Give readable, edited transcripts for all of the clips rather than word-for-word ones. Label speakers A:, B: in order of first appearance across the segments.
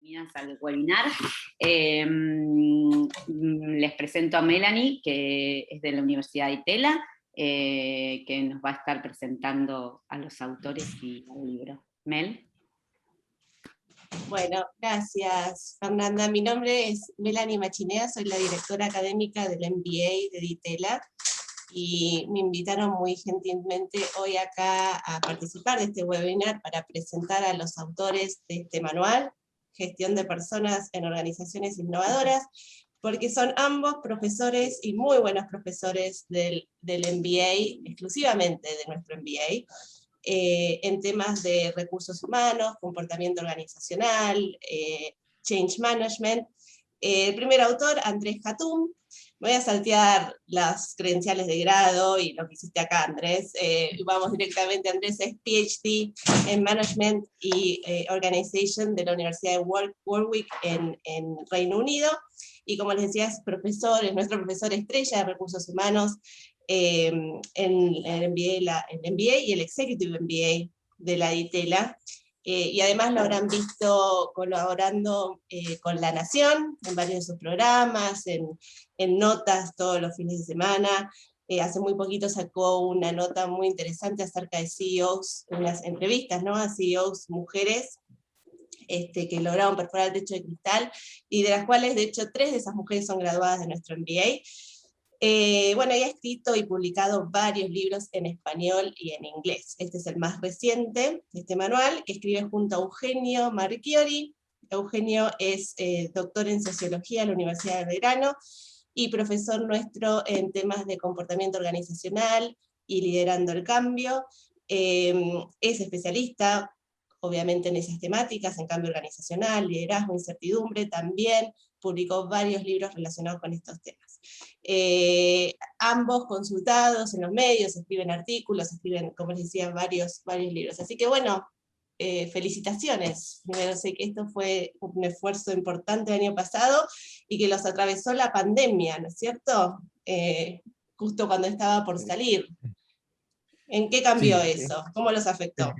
A: Bienvenidas al webinar. Les presento a Melanie, que es de la Universidad de Itela, que nos va a estar presentando a los autores y al libro. Mel.
B: Bueno, gracias, Fernanda. Mi nombre es Melanie Machinea, soy la directora académica del MBA de Itela, y me invitaron muy gentilmente hoy acá a participar de este webinar para presentar a los autores de este manual, Gestión de Personas en Organizaciones Innovadoras, porque son ambos profesores y muy buenos profesores del MBA, exclusivamente de nuestro MBA, en temas de recursos humanos, comportamiento organizacional, change management. El primer autor, Andrés Hatum. Voy a saltear las credenciales de grado y lo que hiciste acá, Andrés. Vamos directamente. Andrés es PhD en Management y Organization de la Universidad de Warwick en Reino Unido. Y como les decía, es nuestro profesor estrella de recursos humanos en el MBA y el Executive MBA de la Itela. Y además lo habrán visto colaborando con La Nación, en varios de sus programas, en notas todos los fines de semana. Hace muy poquito sacó una nota muy interesante acerca de CEOs, unas entrevistas, ¿no?, a CEOs mujeres que lograron perforar el techo de cristal, y de las cuales, de hecho, 3 de esas mujeres son graduadas de nuestro MBA. Bueno, y ha escrito y publicado varios libros en español y en inglés. Este es el más reciente, este manual, que escribe junto a Eugenio Marchiori. Eugenio es doctor en Sociología en la Universidad de Belgrano, y profesor nuestro en temas de comportamiento organizacional y liderando el cambio. Es especialista, obviamente, en esas temáticas, en cambio organizacional, liderazgo, incertidumbre. También publicó varios libros relacionados con estos temas. Ambos consultados en los medios, escriben artículos, escriben, como les decía, varios libros. Así que bueno, felicitaciones. Primero, sé que esto fue un esfuerzo importante el año pasado, y que los atravesó la pandemia, ¿no es cierto? Justo cuando estaba por salir. ¿En qué cambió eso? ¿Cómo los afectó?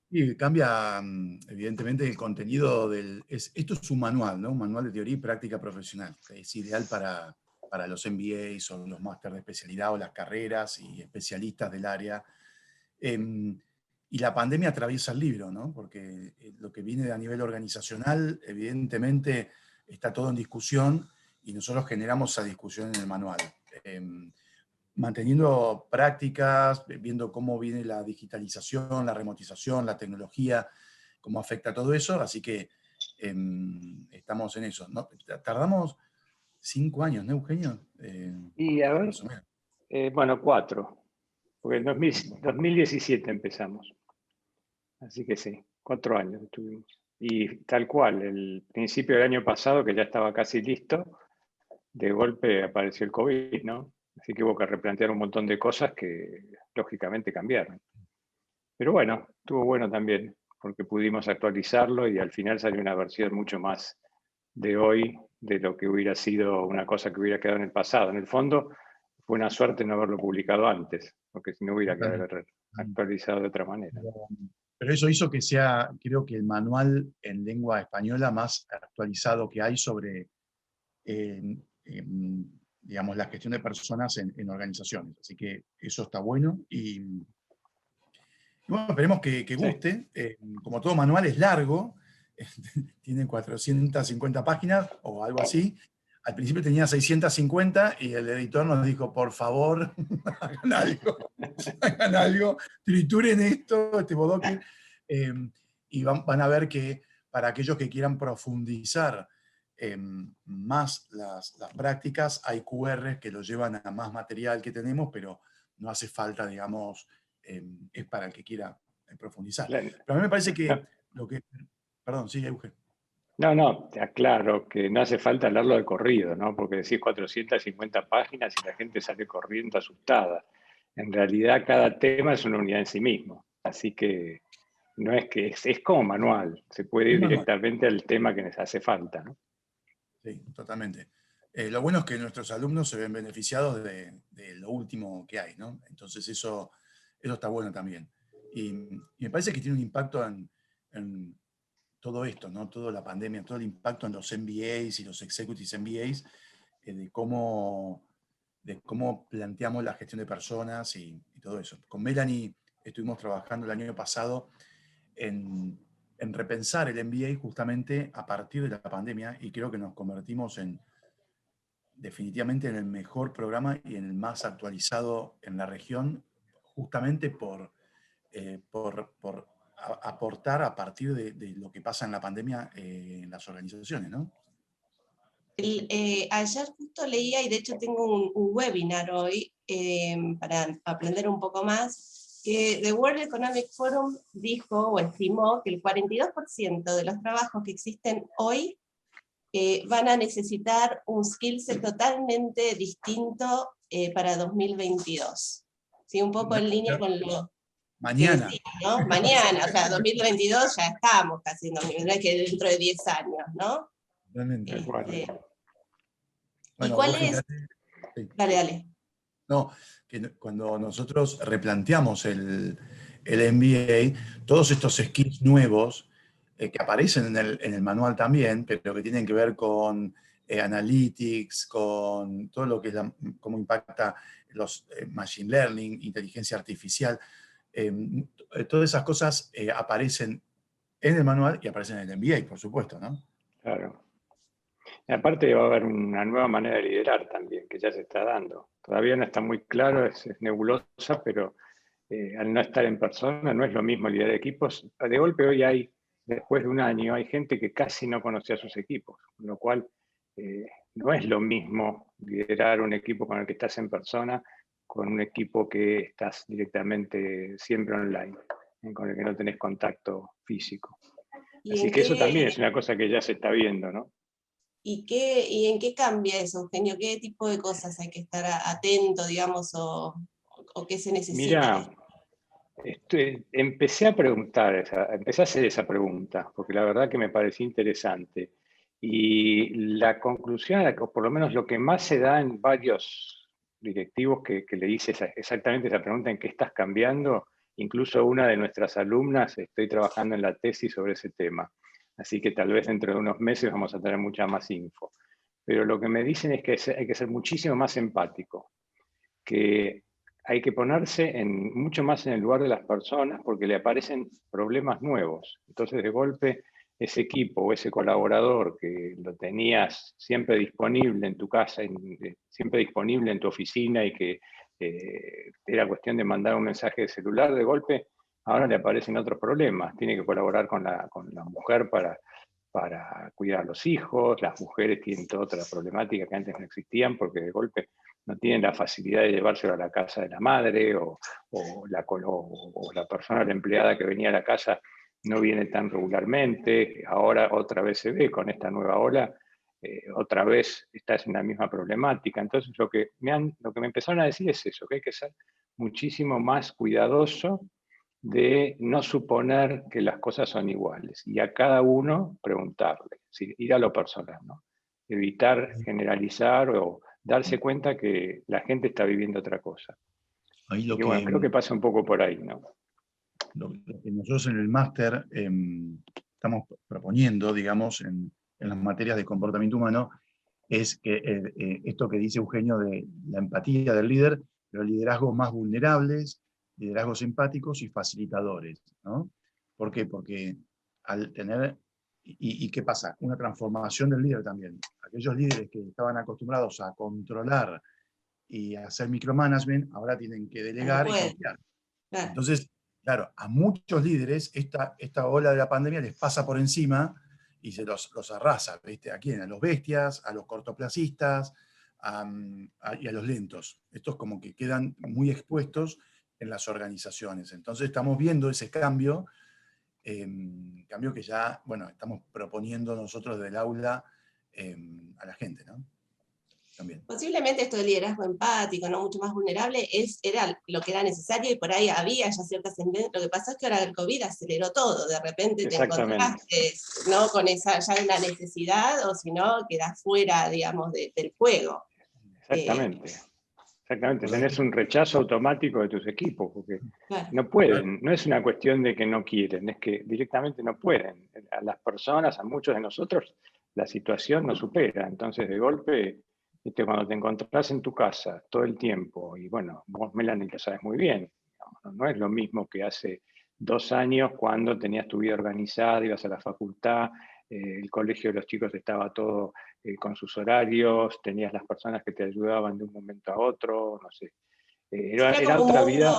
C: Y cambia, evidentemente, el contenido esto es un manual, ¿no? Un manual de teoría y práctica profesional. Es ideal para los MBAs o los máster de especialidad o las carreras y especialistas del área. Y la pandemia atraviesa el libro, ¿no? Porque lo que viene a nivel organizacional, evidentemente, está todo en discusión, y nosotros generamos esa discusión en el manual. Manteniendo prácticas, viendo cómo viene la digitalización, la remotización, la tecnología, cómo afecta todo eso, así que estamos en eso. ¿No? Tardamos 5 años, ¿no, Eugenio?
D: Y a ver,
C: más o menos.
D: bueno, 4, porque en 2017 empezamos. Así que sí, 4 años estuvimos. Y tal cual, el principio del año pasado, que ya estaba casi listo, de golpe apareció el COVID, ¿no? Así que hubo que replantear un montón de cosas que lógicamente cambiaron. Pero bueno, estuvo bueno también, porque pudimos actualizarlo y al final salió una versión mucho más de hoy de lo que hubiera sido una cosa que hubiera quedado en el pasado. En el fondo, fue una suerte no haberlo publicado antes, porque si no hubiera quedado actualizado de otra manera.
C: Pero eso hizo que sea, creo que el manual en lengua española más actualizado que hay sobre digamos, la gestión de personas en organizaciones. Así que eso está bueno. Y bueno, esperemos que guste. Sí. Como todo manual es largo, tiene 450 páginas o algo así. Al principio tenía 650 y el editor nos dijo, por favor, hagan algo, trituren esto, este bodoque. Y van a ver que para aquellos que quieran profundizar más las prácticas, hay QRs que los llevan a más material que tenemos, pero no hace falta, digamos, es para el que quiera profundizar. Pero a mí me parece que lo que... Perdón, sí, Eugenio.
D: No, te aclaro que no hace falta leerlo de corrido, ¿no? Porque decís 450 páginas y la gente sale corriendo asustada. En realidad, cada tema es una unidad en sí mismo. Así que no es que es como manual. Se puede ir directamente al tema que les hace falta, ¿no?
C: Sí, totalmente. Lo bueno es que nuestros alumnos se ven beneficiados de lo último que hay, ¿no? Entonces eso está bueno también. Y me parece que tiene un impacto en todo esto, ¿no? Toda la pandemia, todo el impacto en los MBAs y los Executives MBAs, de cómo planteamos la gestión de personas y todo eso. Con Melanie estuvimos trabajando el año pasado en repensar el MBA justamente a partir de la pandemia, y creo que nos convertimos definitivamente en el mejor programa y en el más actualizado en la región, justamente por aportar a partir de lo que pasa en la pandemia en las organizaciones, ¿no?
B: Ayer justo leía, y de hecho tengo un webinar hoy para aprender un poco más, que The World Economic Forum dijo o estimó que el 42% de los trabajos que existen hoy van a necesitar un skill set totalmente distinto para 2022. ¿Sí? Un poco en línea con lo
C: mañana.
B: que decía, ¿no? Mañana, o sea, 2022 ya estamos casi en 2022, que dentro de 10 años, ¿no?
C: Realmente.
B: ¿Y cuál es?
C: Sí.
B: Dale.
C: No, que cuando nosotros replanteamos el MBA, todos estos skills nuevos que aparecen en el manual también, pero que tienen que ver con analytics, con todo lo que es cómo impacta los machine learning, inteligencia artificial, todas esas cosas aparecen en el manual y aparecen en el MBA, por supuesto, ¿no?
D: Claro. Y aparte va a haber una nueva manera de liderar también, que ya se está dando. Todavía no está muy claro, es nebulosa, pero al no estar en persona no es lo mismo liderar equipos. De golpe hoy hay, después de un año, hay gente que casi no conocía a sus equipos, con lo cual no es lo mismo liderar un equipo con el que estás en persona con un equipo que estás directamente siempre online, con el que no tenés contacto físico. Así que eso también es una cosa que ya se está viendo, ¿no?
B: ¿Y en qué cambia eso, Eugenio? ¿Qué tipo de cosas hay que estar atento, digamos, o qué se necesita?
D: Mira, empecé a preguntar, empecé a hacer esa pregunta, porque la verdad que me pareció interesante. Y la conclusión, o por lo menos lo que más se da en varios directivos que le hice exactamente esa pregunta, ¿en qué estás cambiando? Incluso una de nuestras alumnas, estoy trabajando en la tesis sobre ese tema. Así que tal vez dentro de unos meses vamos a tener mucha más info. Pero lo que me dicen es que hay que ser muchísimo más empático, que hay que ponerse mucho más en el lugar de las personas porque le aparecen problemas nuevos. Entonces, de golpe, ese equipo o ese colaborador que lo tenías siempre disponible en tu casa, siempre disponible en tu oficina y que era cuestión de mandar un mensaje de celular, de golpe, ahora le aparecen otros problemas. Tiene que colaborar con la mujer para cuidar a los hijos, las mujeres tienen toda otra problemática que antes no existían porque de golpe no tienen la facilidad de llevárselo a la casa de la madre o la persona, la empleada que venía a la casa no viene tan regularmente. Ahora otra vez se ve con esta nueva ola, otra vez estás en la misma problemática. Entonces lo que me empezaron a decir es eso, que hay que ser muchísimo más cuidadoso de no suponer que las cosas son iguales y a cada uno preguntarle, ir a lo personal, ¿no? Evitar generalizar o darse cuenta que la gente está viviendo otra cosa.
C: Ahí
D: y bueno, creo que pasa un poco por ahí, ¿no?
C: Lo que nosotros en el máster estamos proponiendo, digamos, en las materias de comportamiento humano, es que esto que dice Eugenio de la empatía del líder, pero liderazgos más vulnerables, liderazgos empáticos y facilitadores, ¿no? ¿Por qué? Porque al tener, ¿y qué pasa? Una transformación del líder también. Aquellos líderes que estaban acostumbrados a controlar y a hacer micromanagement, ahora tienen que delegar y confiar. Entonces, claro, a muchos líderes esta ola de la pandemia les pasa por encima y se los arrasa, ¿viste? ¿A quién? A los bestias, a los cortoplacistas y a los lentos. Estos como que quedan muy expuestos en las organizaciones. Entonces estamos viendo ese cambio que ya, bueno, estamos proponiendo nosotros del aula a la gente, ¿no? También.
B: Posiblemente esto del liderazgo empático, ¿no? Mucho más vulnerable, era lo que era necesario y por ahí había ya ciertas tendencias. Lo que pasa es que ahora el COVID aceleró todo, de repente te encontraste, ¿no? Con esa ya una necesidad, o si no, quedas fuera, digamos, del juego.
D: Exactamente. Exactamente, tenés un rechazo automático de tus equipos, porque
B: Claro.
D: no pueden, no es una cuestión de que no quieren, es que directamente no pueden. A las personas, a muchos de nosotros, la situación nos supera. Entonces, de golpe, cuando te encontrás en tu casa todo el tiempo, y bueno, vos, Melanie, lo sabes muy bien, no es lo mismo que hace 2 años cuando tenías tu vida organizada, ibas a la facultad, el colegio de los chicos estaba todo con sus horarios, tenías las personas que te ayudaban de un momento a otro, no sé.
B: Era
D: Era
B: como
D: otra vida.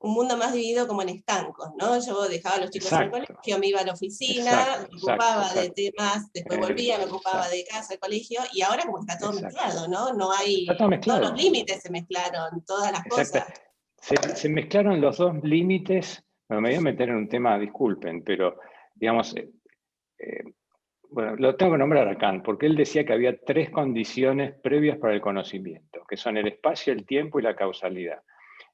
B: un mundo más dividido como en estancos, ¿no? Yo dejaba a los chicos en el
D: Exacto,
B: colegio, me iba a la oficina,
D: exacto,
B: me
D: exacto,
B: ocupaba de
D: exacto.
B: temas, después volvía, me ocupaba de casa, el colegio, y ahora como está todo
D: Exacto.
B: mezclado, ¿no? No hay,
D: Está todo
B: todos los
D: mezclado.
B: límites se mezclaron, todas las
D: Exacto.
B: cosas.
D: Se mezclaron los dos límites. Bueno, me voy a meter en un tema, disculpen, pero digamos, bueno, lo tengo que nombrar a Kant, porque él decía que había 3 condiciones previas para el conocimiento, que son el espacio, el tiempo y la causalidad.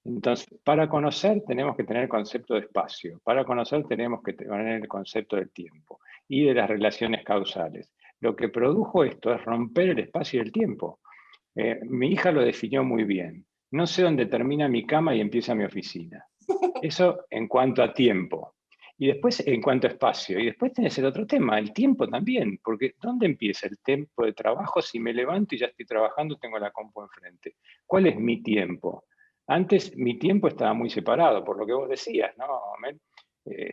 D: Entonces, para conocer tenemos que tener el concepto de espacio, para conocer tenemos que tener el concepto del tiempo y de las relaciones causales. Lo que produjo esto es romper el espacio y el tiempo. Mi hija lo definió muy bien. No sé dónde termina mi cama y empieza mi oficina. Eso en cuanto a tiempo. Y después en cuanto a espacio. Y después tenés el otro tema, el tiempo también. Porque ¿dónde empieza el tiempo de trabajo si me levanto y ya estoy trabajando, tengo la compu enfrente? ¿Cuál es mi tiempo? Antes mi tiempo estaba muy separado, por lo que vos decías, ¿no, Mel?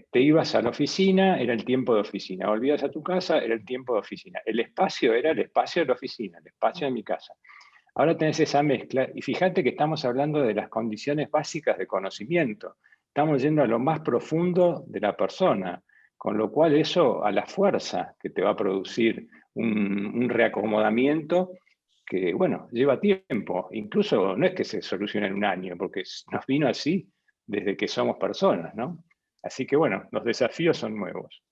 D: Te ibas a la oficina, era el tiempo de oficina. Volvías a tu casa, era el tiempo de oficina. El espacio era el espacio de la oficina, el espacio de mi casa. Ahora tenés esa mezcla y fíjate que estamos hablando de las condiciones básicas de conocimiento. Estamos yendo a lo más profundo de la persona, con lo cual eso a la fuerza que te va a producir un reacomodamiento que, bueno, lleva tiempo. Incluso no es que se solucione en un año, porque nos vino así desde que somos personas, ¿no? Así que, bueno, los desafíos son nuevos.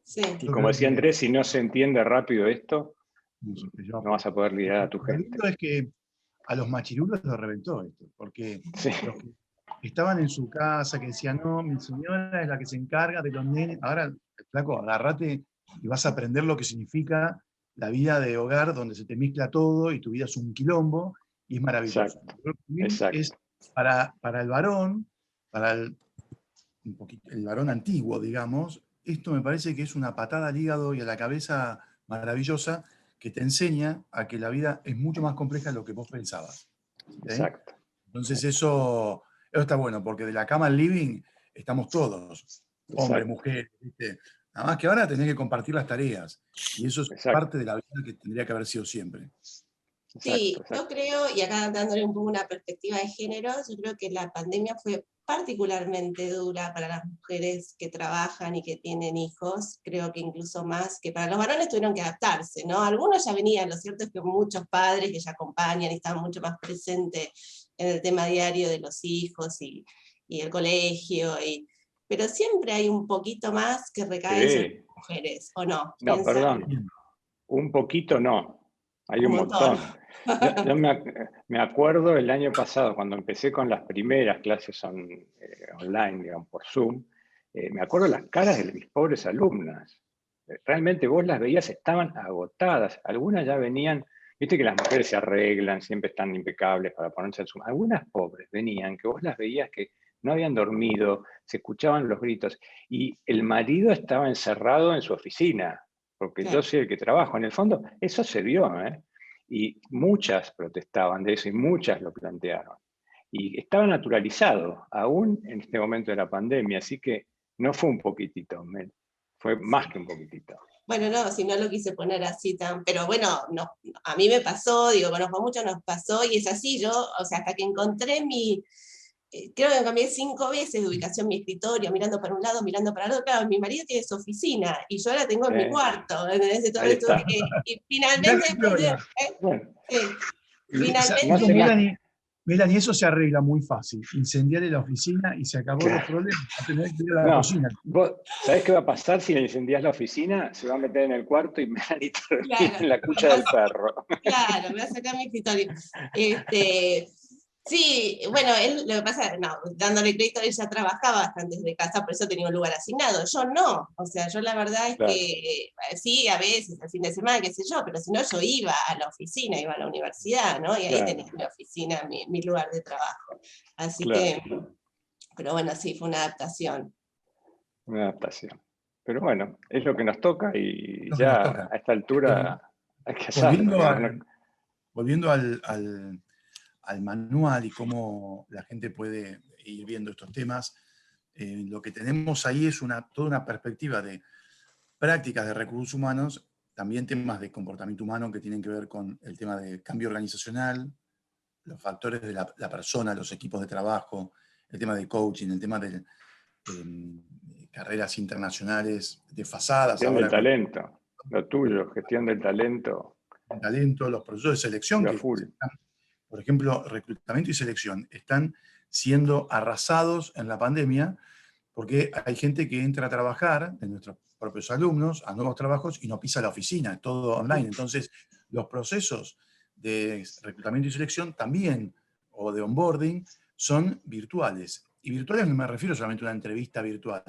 B: Sí.
D: Y como decía Andrés, si no se entiende rápido esto, no vas a poder liderar a tu
C: Lo
D: gente.
C: lindo es que a los machirulos los reventó esto, porque
D: Sí.
C: los que estaban en su casa, que decían, no, mi señora es la que se encarga de los nenes, ahora, flaco, agárrate y vas a aprender lo que significa la vida de hogar, donde se te mezcla todo y tu vida es un quilombo, y es maravilloso.
D: Exacto,
C: Creo que también
D: exacto.
C: es para el varón, para el varón antiguo, digamos, esto me parece que es una patada al hígado y a la cabeza maravillosa que te enseña a que la vida es mucho más compleja de lo que vos pensabas. ¿Sí?
D: Exacto.
C: Entonces eso está bueno, porque de la cama al living estamos todos, hombres, mujeres, ¿viste? Nada más que ahora tenés que compartir las tareas, y eso es parte de la vida que tendría que haber sido siempre.
B: Sí, yo creo, y acá dándole un poco una perspectiva de género, yo creo que la pandemia fue particularmente dura para las mujeres que trabajan y que tienen hijos, creo que incluso más que para los varones tuvieron que adaptarse, ¿no? Algunos ya venían, lo cierto es que muchos padres que ya acompañan y están mucho más presentes en el tema diario de los hijos y el colegio, pero siempre hay un poquito más que recae sobre las mujeres, ¿o no?
D: No, perdón, un poquito no, hay un montón. Yo me acuerdo el año pasado, cuando empecé con las primeras clases online, digamos, por Zoom, me acuerdo las caras de mis pobres alumnas. Realmente vos las veías, estaban agotadas. Algunas ya venían, viste que las mujeres se arreglan, siempre están impecables para ponerse al Zoom. Algunas pobres venían, que vos las veías que no habían dormido, se escuchaban los gritos, y el marido estaba encerrado en su oficina, porque yo soy el que trabajo. En el fondo, eso se vio, ¿eh? Y muchas protestaban de eso y muchas lo plantearon. Y estaba naturalizado, aún en este momento de la pandemia, así que no fue un poquitito, fue más que un poquitito.
B: Bueno, no, si no lo quise poner así tan, pero bueno, no, a mí me pasó, digo, conozco mucho, nos pasó, y es así, yo, o sea, hasta que encontré creo que cambié 5 veces de ubicación mi escritorio, mirando para un lado, mirando para el otro. Claro, mi marido tiene su oficina y yo la tengo en mi cuarto. Y finalmente, finalmente.
C: Melanie, eso se arregla muy fácil. Incendiarle la oficina y se acabó los problemas. A tener que ir a la cocina.
D: ¿Sabés qué va a pasar si le incendias la oficina? Se va a meter en el cuarto y Melanie termina en la cucha del perro.
B: Claro, me va a sacar mi escritorio. Sí, bueno, él lo que pasa, no, dándole crédito, él ya trabajaba bastante desde casa, por eso tenía un lugar asignado. Yo no, o sea, yo la verdad es
D: Claro,
B: que sí, a veces, el fin de semana, qué sé yo, pero si no, yo iba a la oficina, iba a la universidad, ¿no? Y ahí tenía
D: claro,
B: mi oficina, mi lugar de trabajo. Así que,
D: claro,
B: pero bueno, sí, fue una adaptación.
D: una adaptación. Pero bueno, es lo que nos toca y
C: Lo que nos
D: ya
C: toca.
D: a esta
C: Eh,
D: altura hay que hacerlo,
C: volviendo
D: digamos,
C: al, volviendo al manual y cómo la gente puede ir viendo estos temas, lo que tenemos ahí es toda una perspectiva de prácticas de recursos humanos, también temas de comportamiento humano que tienen que ver con el tema de cambio organizacional, los factores de la persona, los equipos de trabajo, el tema de coaching, el tema de carreras internacionales desfasadas
D: gestión del
C: ahora con
D: talento, lo tuyo, gestión del talento,
C: el talento, los procesos de selección
D: pero a
C: que,
D: full.
C: por ejemplo, reclutamiento y selección están siendo arrasados en la pandemia porque hay gente que entra a trabajar, de nuestros propios alumnos, a nuevos trabajos y no pisa la oficina, todo online. Entonces, los procesos de reclutamiento y selección también, o de onboarding, son virtuales. Y virtuales no me refiero solamente a una entrevista virtual.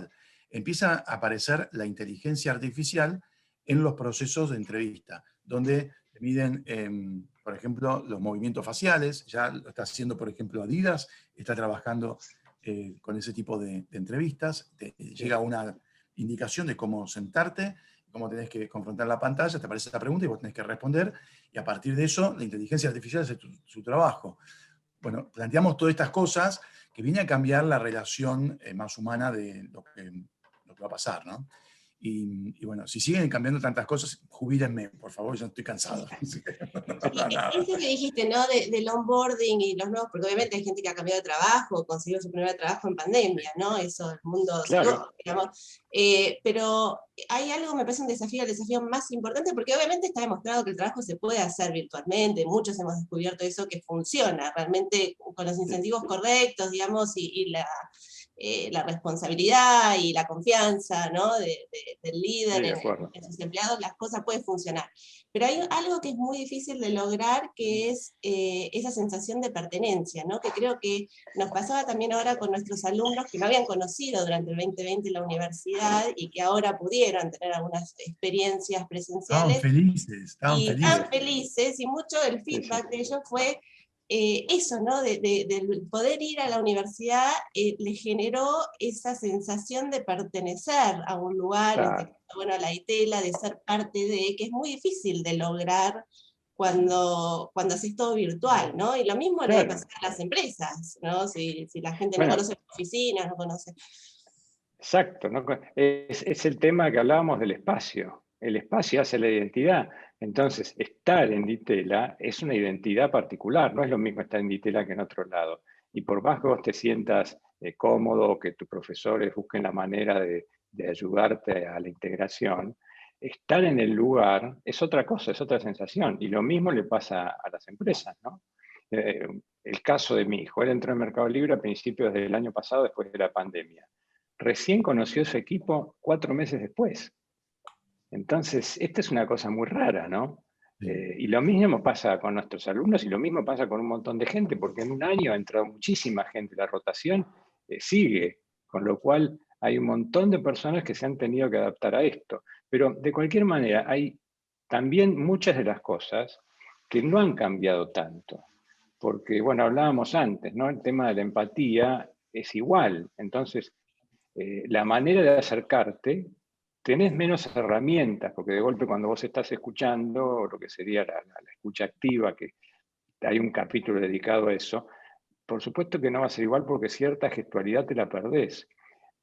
C: Empieza a aparecer la inteligencia artificial en los procesos de entrevista, donde se miden, por ejemplo, los movimientos faciales. Ya lo está haciendo, por ejemplo, Adidas, está trabajando con ese tipo de entrevistas. Te llega una indicación de cómo sentarte, cómo tenés que confrontar la pantalla, te aparece la pregunta y vos tenés que responder, y a partir de eso la inteligencia artificial hace su trabajo. Bueno, planteamos todas estas cosas que viene a cambiar la relación más humana de lo que va a pasar, ¿no? Y bueno, si siguen cambiando tantas cosas, jubílenme, por favor, yo estoy cansado.
B: Y
C: Nada.
B: eso que dijiste, ¿no? Del onboarding y los nuevos, porque obviamente hay gente que ha cambiado de trabajo, consiguió su primer trabajo en pandemia, ¿no? Eso, el mundo
D: Claro,
B: siguió, digamos. Pero hay algo, me parece un desafío, el desafío más importante, porque obviamente está demostrado que el trabajo se puede hacer virtualmente, muchos hemos descubierto eso que funciona, realmente con los incentivos correctos, digamos, y la responsabilidad y la confianza, ¿no? Del
D: sí,
B: líder
D: de acuerdo.
B: en sus empleados, las cosas pueden funcionar. Pero hay algo que es muy difícil de lograr, que es esa sensación de pertenencia, ¿no? Que creo que nos pasaba también ahora con nuestros alumnos que no habían conocido durante el 2020 la universidad y que ahora pudieron tener algunas experiencias
C: Estaban
B: presenciales
C: felices, estaban
B: y
C: felices.
B: tan felices, y mucho del
D: Sí, sí.
B: feedback de ellos fue eso, ¿no? De poder ir a la universidad les generó esa sensación de pertenecer a un lugar,
D: Claro.
B: bueno, a la ITELA, de ser parte de, que es muy difícil de lograr cuando haces todo virtual, ¿no? Y lo mismo le debe
D: Claro.
B: pasar a las empresas, ¿no? Si la gente no
D: Bueno,
B: conoce las oficinas, no conoce.
D: exacto, ¿no? Es el tema que hablábamos del espacio. El espacio hace la identidad. Entonces, estar en Ditela es una identidad particular, no es lo mismo estar en Ditela que en otro lado. Y por más que vos te sientas cómodo, que tus profesores busquen la manera de ayudarte a la integración, estar en el lugar es otra cosa, es otra sensación. Y lo mismo le pasa a las empresas, ¿no? El caso de mi hijo, él entró en Mercado Libre a principios del año pasado, después de la pandemia. Recién conoció su equipo 4 meses después. Entonces, esta es una cosa muy rara, ¿no?
C: Sí.
D: Y lo mismo pasa con nuestros alumnos y lo mismo pasa con un montón de gente, porque en un año ha entrado muchísima gente, la rotación sigue, con lo cual hay un montón de personas que se han tenido que adaptar a esto. Pero de cualquier manera, hay también muchas de las cosas que no han cambiado tanto, porque, bueno, hablábamos antes, ¿no? El tema de la empatía es igual, entonces la manera de acercarte, tenés menos herramientas, porque de golpe cuando vos estás escuchando, lo que sería la escucha activa, que hay un capítulo dedicado a eso, por supuesto que no va a ser igual porque cierta gestualidad te la perdés,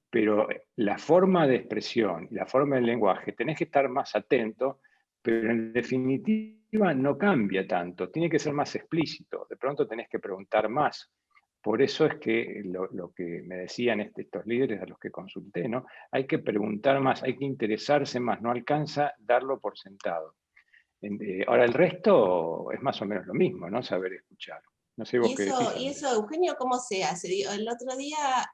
D: pero la forma de expresión y la forma del lenguaje, tenés que estar más atento, pero en definitiva no cambia tanto, tiene que ser más explícito, de pronto tenés que preguntar más. Por eso es que lo que me decían estos líderes a los que consulté, ¿no? Hay que preguntar más, hay que interesarse más, no alcanza darlo por sentado. Ahora el resto es más o menos lo mismo, ¿no? Saber escuchar. No sé vos qué decís,
B: Y
D: Andrés.
B: eso, Eugenio, ¿cómo se hace? El otro día,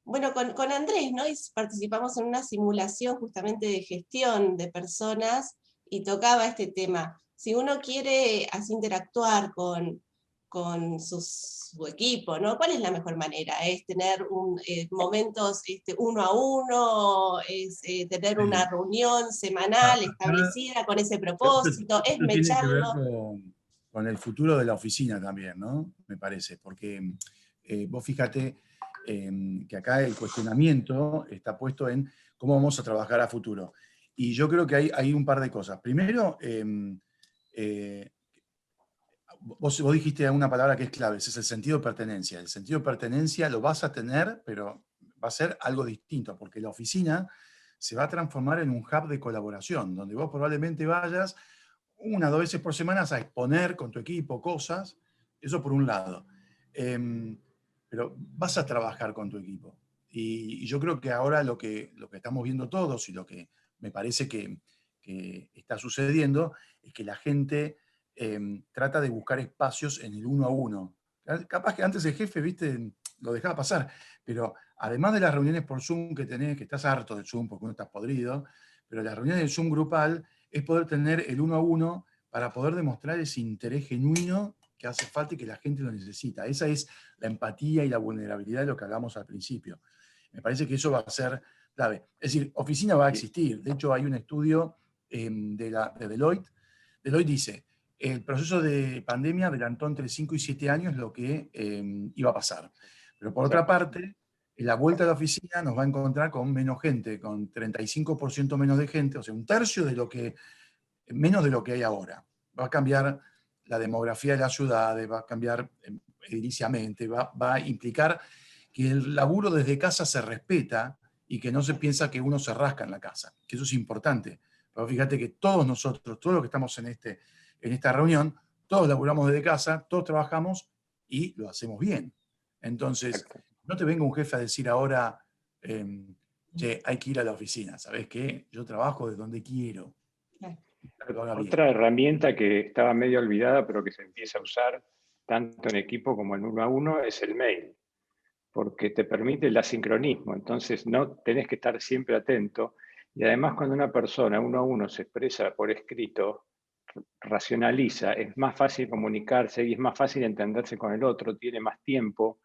B: bueno, con Andrés, ¿no? Y participamos en una simulación justamente de gestión de personas y tocaba este tema. Si uno quiere así interactuar su equipo, ¿no? ¿Cuál es la mejor manera? ¿Es tener momentos uno a uno? ¿Es tener una reunión semanal establecida con ese propósito? ¿Es
C: Esto tiene que ver
B: mecharlo?
C: con el futuro de la oficina también, ¿no? Me parece, porque vos fíjate que acá el cuestionamiento está puesto en cómo vamos a trabajar a futuro. Y yo creo que hay un par de cosas. Primero, vos dijiste una palabra que es clave, ese es el sentido de pertenencia. El sentido de pertenencia lo vas a tener, pero va a ser algo distinto, porque la oficina se va a transformar en un hub de colaboración, donde vos probablemente vayas 1 o 2 veces por semana a exponer con tu equipo cosas, eso por un lado. Pero vas a trabajar con tu equipo. Y yo creo que ahora lo que estamos viendo todos y lo que me parece que está sucediendo es que la gente trata de buscar espacios en el uno a uno. Capaz que antes el jefe, viste, lo dejaba pasar, pero además de las reuniones por Zoom que tenés, que estás harto del Zoom porque uno está podrido, pero las reuniones del Zoom grupal es poder tener el uno a uno para poder demostrar ese interés genuino que hace falta y que la gente lo necesita. Esa es la empatía y la vulnerabilidad de lo que hablamos al principio. Me parece que eso va a ser clave. Es decir, oficina va a existir. De hecho, hay un estudio de Deloitte. Deloitte dice, el proceso de pandemia adelantó entre 5 y 7 años lo que iba a pasar. Pero por otra parte, en la vuelta a la oficina nos va a encontrar con menos gente, con 35% menos de gente, o sea, 1/3 de lo que, menos de lo que hay ahora. Va a cambiar la demografía de las ciudades, va a cambiar ediliciamente, va a implicar que el laburo desde casa se respeta y que no se piensa que uno se rasca en la casa, que eso es importante. Pero fíjate que todos nosotros, todos los que estamos en esta reunión, todos laburamos desde casa, todos trabajamos y lo hacemos bien. Entonces, no te venga un jefe a decir ahora, che, hay que ir a la oficina, ¿sabes qué? Yo trabajo de donde quiero.
D: Otra herramienta que estaba medio olvidada, pero que se empieza a usar tanto en equipo como en uno a uno, es el mail, porque te permite el asincronismo, entonces no tenés que estar siempre atento, y además cuando una persona uno a uno se expresa por escrito, racionaliza, es más fácil comunicarse y es más fácil entenderse con el otro, tiene más tiempo,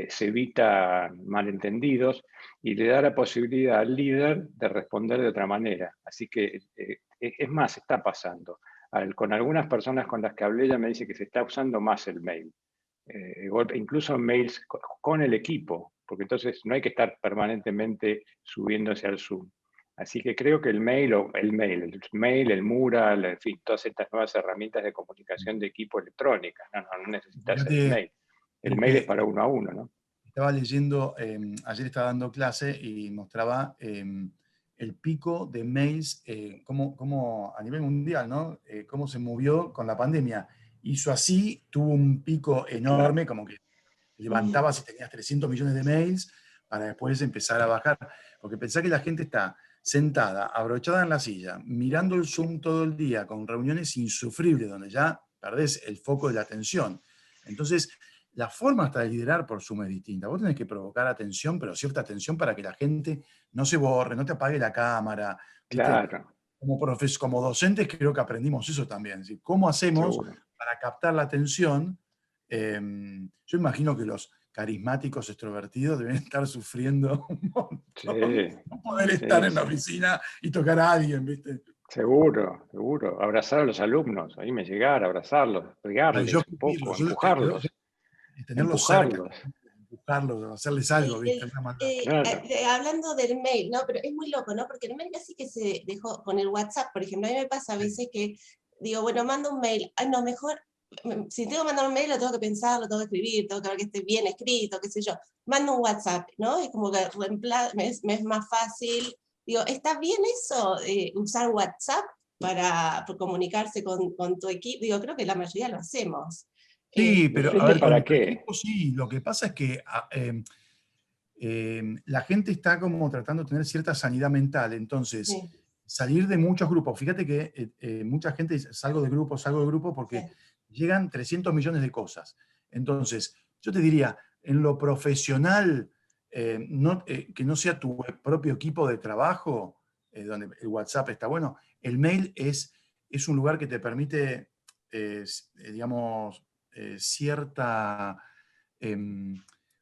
D: se evita malentendidos y le da la posibilidad al líder de responder de otra manera. Así que, es más, está pasando. Con algunas personas con las que hablé ya me dice que se está usando más el mail. Incluso mails con el equipo, porque entonces no hay que estar permanentemente subiéndose al Zoom. Así que creo que el mail, el mural, en fin, todas estas nuevas herramientas de comunicación de equipo electrónica, no necesitas el mail. El mail es para uno a uno, ¿no?
C: Estaba leyendo, ayer estaba dando clase y mostraba el pico de mails, cómo a nivel mundial, ¿no? Cómo se movió con la pandemia. Hizo así, tuvo un pico enorme, como que levantabas y tenías 300 millones de mails para después empezar a bajar. Porque pensá que la gente está sentada, abrochada en la silla, mirando el Zoom todo el día, con reuniones insufribles, donde ya perdés el foco de la atención. Entonces, la forma hasta de liderar por Zoom es distinta. Vos tenés que provocar atención, pero cierta atención para que la gente no se borre, no te apague la cámara. ¿Viste?
D: Claro.
C: Como docentes creo que aprendimos eso también. Es decir, ¿cómo hacemos para captar la atención? Yo imagino que los carismáticos extrovertidos deben estar sufriendo un montón.
D: Sí,
C: No poder estar en la oficina y tocar a alguien, ¿viste?
D: Seguro. Abrazar a los alumnos, ahí me llegar, abrazarlos, pegarles un poco, empujarlos.
C: Tenerlos cerca, empujarlos, hacerles algo, ¿viste?
B: Hablando del mail, ¿no? Pero es muy loco, ¿no? Porque el mail casi que se dejó con el WhatsApp, por ejemplo. A mí me pasa a veces que digo, bueno, mando un mail. Ay, no, mejor, si tengo que mandar un mail, lo tengo que pensar, lo tengo que escribir, tengo que ver que esté bien escrito, qué sé yo. Mando un WhatsApp, ¿no? Es como que me es más fácil. Digo, ¿está bien eso, usar WhatsApp para comunicarse con tu equipo? Digo, creo que la mayoría lo hacemos.
C: Sí, pero a ver,
D: ¿para qué?
C: Sí, lo que pasa es que la gente está como tratando de tener cierta sanidad mental, entonces salir de muchos grupos. Fíjate que mucha gente dice, salgo de grupo porque llegan 300 millones de cosas. Entonces, yo te diría, en lo profesional, que no sea tu propio equipo de trabajo, donde el WhatsApp está bueno, el mail es un lugar que te permite, digamos, cierta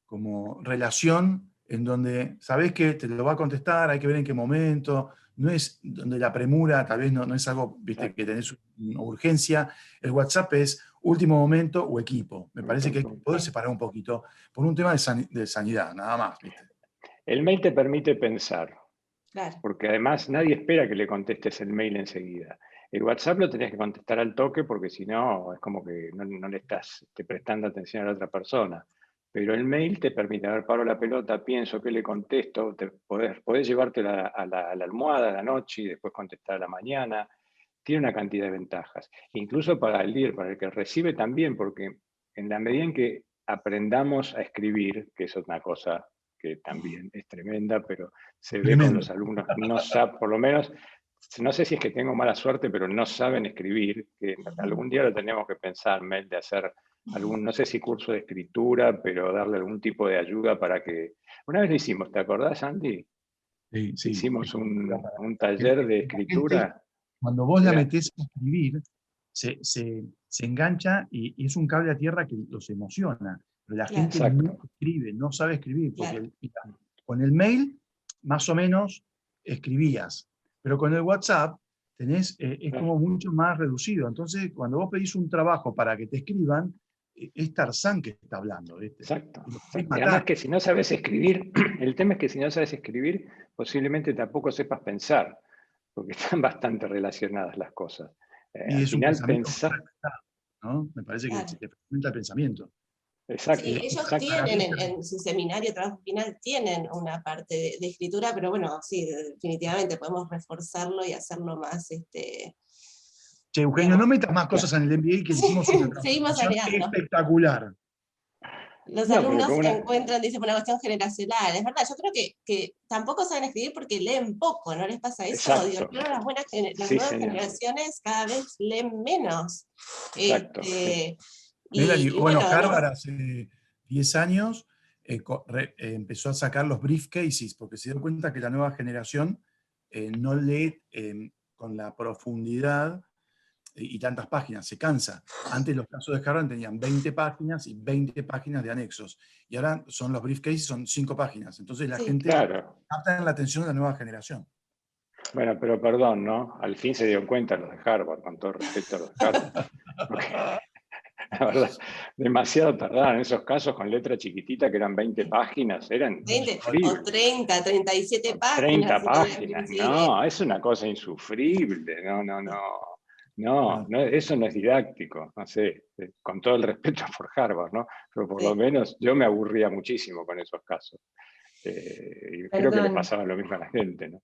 C: como relación en donde sabés que te lo va a contestar, hay que ver en qué momento, no es donde la premura, tal vez no es algo, viste, que tenés una urgencia. El WhatsApp es último momento o equipo. Me parece que hay que poder separar un poquito por un tema de sanidad, nada más, ¿viste?
D: El mail te permite pensar,
B: Claro.
D: porque además nadie espera que le contestes el mail enseguida. El WhatsApp lo tenés que contestar al toque porque si no es como que no le estás prestando atención a la otra persona. Pero el mail te permite, a ver, paro la pelota, pienso qué le contesto, podés llevártela a la almohada a la noche y después contestar a la mañana. Tiene una cantidad de ventajas. Incluso para el líder, para el que recibe también, porque en la medida en que aprendamos a escribir, que eso es una cosa que también es tremenda, pero se ve con los alumnos, no saben, por lo menos, no sé si es que tengo mala suerte, pero no saben escribir, que algún día lo tenemos que pensar, Mel, de hacer algún, no sé si curso de escritura, pero darle algún tipo de ayuda para que... Una vez lo hicimos, ¿te acordás, Andy?
C: Sí, sí.
D: Hicimos un taller de escritura.
C: Cuando vos la metés a escribir, se engancha y es un cable a tierra que los emociona. Pero la gente no escribe, no sabe escribir, porque con el mail más o menos escribías, pero con el WhatsApp es como mucho más reducido. Entonces, cuando vos pedís un trabajo para que te escriban, es Tarzán que está hablando, ¿viste?
D: Exacto. Además que si no sabes escribir, el tema es que si no sabes escribir, posiblemente tampoco sepas pensar, porque están bastante relacionadas las cosas.
C: Y
D: al
C: es un
D: final
C: pensamiento, ¿no? Me parece que se te fragmenta el pensamiento.
D: Exacto.
B: Sí, ellos tienen en su seminario, trabajo final, tienen una parte de escritura, pero bueno, sí, definitivamente podemos reforzarlo y hacerlo más...
C: Che, Eugenio, no metas más cosas en el MBA que hicimos una
B: seguimos aliando.
C: espectacular.
B: Los alumnos encuentran, dice, una cuestión generacional. Es verdad, yo creo que tampoco saben escribir porque leen poco, ¿no les pasa eso? Digo, claro, las nuevas generaciones cada vez leen menos.
D: Exacto.
C: Melanie,
B: y
C: bueno, Harvard hace 10 años empezó a sacar los briefcases porque se dio cuenta que la nueva generación no lee con la profundidad y tantas páginas, se cansa. Antes los casos de Harvard tenían 20 páginas y 20 páginas de anexos. Y ahora son los briefcases, son 5 páginas. Entonces la gente capta la atención de la nueva generación.
D: Bueno, pero perdón, ¿no? Al fin se dio cuenta los de Harvard, con todo respeto a los de Harvard. Porque, la verdad, demasiado tardaron en esos casos con letra chiquitita que eran 20 páginas, eran
B: 20 o 30, 37 páginas.
D: 30 páginas, no, es una cosa insufrible, no, eso no es didáctico, no sé, con todo el respeto por Harvard, ¿no? Pero por lo menos yo me aburría muchísimo con esos casos. Y creo que le pasaba lo mismo a la gente, ¿no?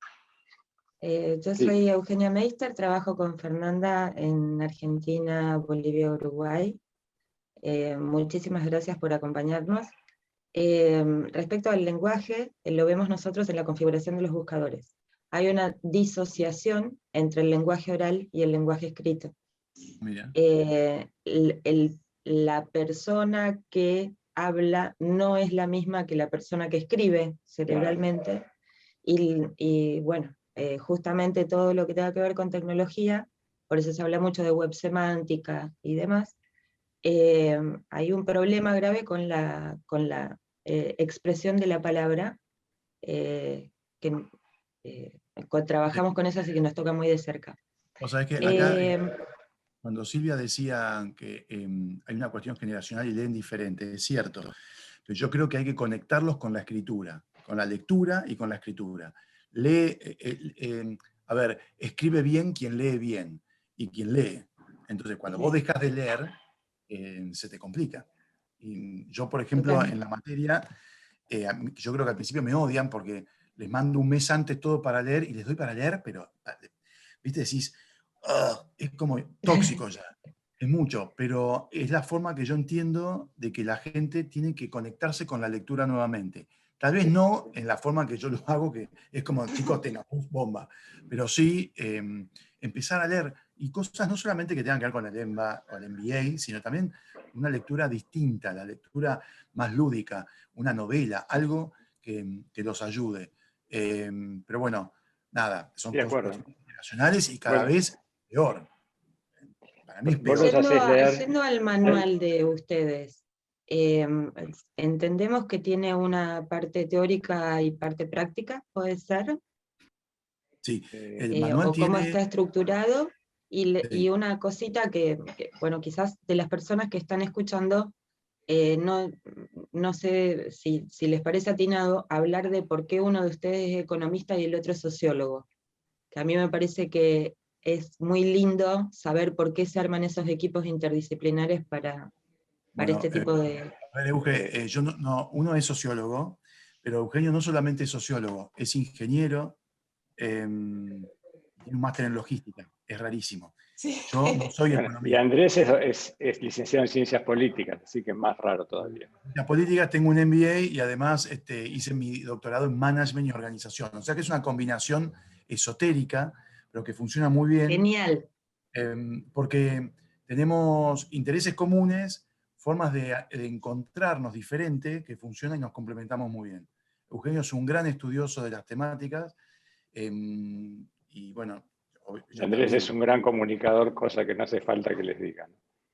E: Yo soy Eugenia Meister, trabajo con Fernanda en Argentina, Bolivia, Uruguay. Muchísimas gracias por acompañarnos. Respecto al lenguaje, lo vemos nosotros en la configuración de los buscadores. Hay una disociación entre el lenguaje oral y el lenguaje escrito.
C: Mira.
E: La persona que habla no es la misma que la persona que escribe cerebralmente. Y bueno, justamente todo lo que tenga que ver con tecnología, por eso se habla mucho de web semántica y demás, hay un problema grave con la expresión de la palabra, trabajamos con eso, así que nos toca muy de cerca.
C: O sea, es que acá, cuando Silvia decía que hay una cuestión generacional y leen diferente, es cierto, pero yo creo que hay que conectarlos con la escritura, con la lectura y con la escritura. Escribe bien quien lee bien y quien lee. Entonces, cuando vos dejas de leer, se te complica. Y yo, por ejemplo, en la materia, yo creo que al principio me odian porque les mando un mes antes todo para leer y les doy para leer, pero, viste, decís, es como tóxico ya, es mucho, pero es la forma que yo entiendo de que la gente tiene que conectarse con la lectura nuevamente. Tal vez no en la forma que yo lo hago, que es como, chicos, tengan bomba, pero sí empezar a leer, y cosas no solamente que tengan que ver con el EMBA o el MBA, sino también una lectura distinta, la lectura más lúdica, una novela, algo que los ayude. Pero bueno, nada, son cosas generacionales y cada vez peor. Para mí es
D: Vos
C: peor.
D: los hacés leer.
E: Yendo al manual de ustedes, entendemos que tiene una parte teórica y parte práctica, ¿puede ser?
C: Sí, el manual
E: O cómo
C: tiene...
E: está estructurado, y
C: Sí.
E: una cosita que, bueno, quizás de las personas que están escuchando, no sé si les parece atinado hablar de por qué uno de ustedes es economista y el otro es sociólogo, que a mí me parece que es muy lindo saber por qué se arman esos equipos interdisciplinares para
C: Bueno,
E: este tipo de...
C: a ver, Euge, yo uno es sociólogo, pero Eugenio no solamente es sociólogo, es ingeniero, tiene un máster en logística, es rarísimo.
B: Sí.
C: Yo no soy
D: Bueno, y
C: economista.
D: Andrés es licenciado en Ciencias Políticas, así que es más raro todavía.
C: En las políticas tengo un MBA y además hice mi doctorado en Management y Organización. O sea que es una combinación esotérica, pero que funciona muy bien.
E: Genial.
C: Porque tenemos intereses comunes, formas de encontrarnos diferentes que funcionan y nos complementamos muy bien. Eugenio es un gran estudioso de las temáticas y bueno, yo
D: Andrés
C: también.
D: es un gran comunicador, cosa que no hace falta que les digan.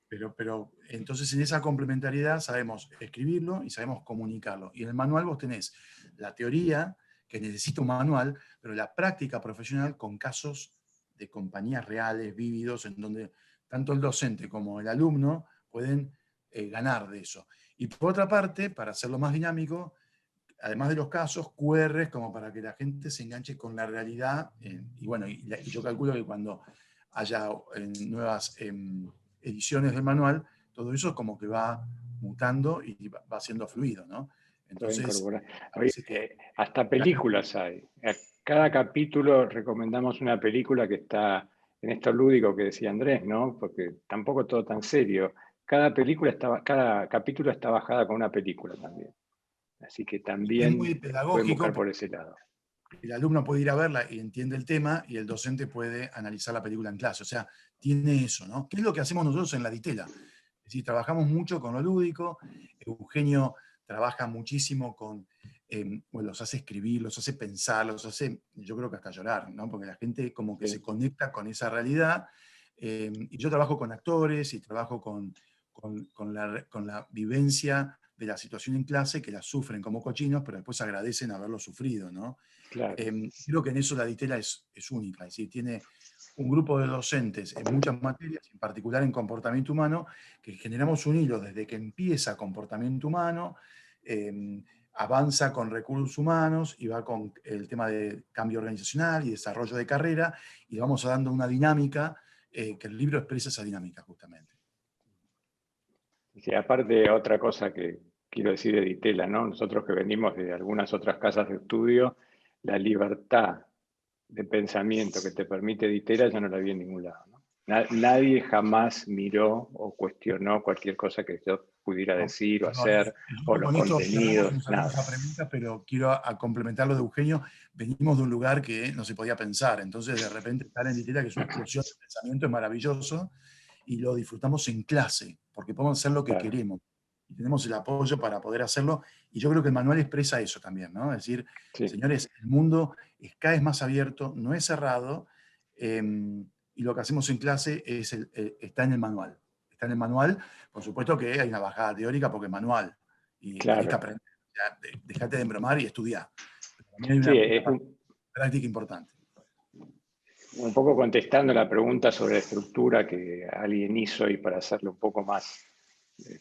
C: Pero entonces en esa complementariedad sabemos escribirlo y sabemos comunicarlo. Y en el manual vos tenés la teoría, que necesita un manual, pero la práctica profesional con casos de compañías reales, vívidos, en donde tanto el docente como el alumno pueden ganar de eso. Y por otra parte, para hacerlo más dinámico, además de los casos, QRs como para que la gente se enganche con la realidad. Y bueno, y yo calculo que cuando haya nuevas ediciones del manual, todo eso como que va mutando y va siendo fluido, ¿no? Entonces, parece que...
D: hasta películas hay. A cada capítulo recomendamos una película que está en esto lúdico que decía Andrés, ¿no? Porque tampoco todo tan serio. Cada capítulo está bajada con una película también. Así que
C: Es muy
D: también pueden buscar
C: pedagógico,
D: por ese lado.
C: el alumno puede ir a verla y entiende el tema, y el docente puede analizar la película en clase. O sea, tiene eso, ¿no? ¿Qué es lo que hacemos nosotros en la Ditela? Es decir, trabajamos mucho con lo lúdico. Eugenio trabaja muchísimo con, bueno, los hace escribir, los hace pensar, los hace, yo creo que hasta llorar, ¿no? Porque la gente como que
D: Sí.
C: se conecta con esa realidad. Y yo trabajo con actores y trabajo con la vivencia de la situación en clase, que la sufren como cochinos, pero después agradecen haberlo sufrido, ¿no?
D: Claro.
C: Creo que en eso la Ditela es única, es decir, tiene un grupo de docentes en muchas materias, en particular en comportamiento humano, que generamos un hilo desde que empieza comportamiento humano, avanza con recursos humanos y va con el tema de cambio organizacional y desarrollo de carrera, y vamos dando una dinámica que el libro expresa esa dinámica justamente.
D: Sí, aparte, otra cosa que quiero decir de Ditela, ¿no? Nosotros que venimos de algunas otras casas de estudio, la libertad de pensamiento que te permite Ditela yo no la vi en ningún lado, ¿no? Nadie jamás miró o cuestionó cualquier cosa que yo pudiera decir o hacer, o los
C: Con esto
D: contenidos,
C: nos
D: nada.
C: salimos a preguntas, pero quiero complementar lo de Eugenio. Venimos de un lugar que no se podía pensar, entonces de repente estar en Ditela, que es una explosión de pensamiento, es maravilloso, y lo disfrutamos en clase, porque podemos hacer lo que
D: Claro.
C: queremos, y tenemos el apoyo para poder hacerlo, y yo creo que el manual expresa eso también, ¿no? Es decir,
D: Sí.
C: señores, el mundo es cada vez más abierto, no es cerrado, y lo que hacemos en clase está en el manual. Está en el manual, por supuesto que hay una bajada teórica porque es manual, y
D: Claro.
C: tenés que aprender, dejate de embromar y estudiar. Pero también hay
D: Sí,
C: una parte práctica importante.
D: un poco contestando la pregunta sobre estructura que alguien hizo, y para hacerlo un poco más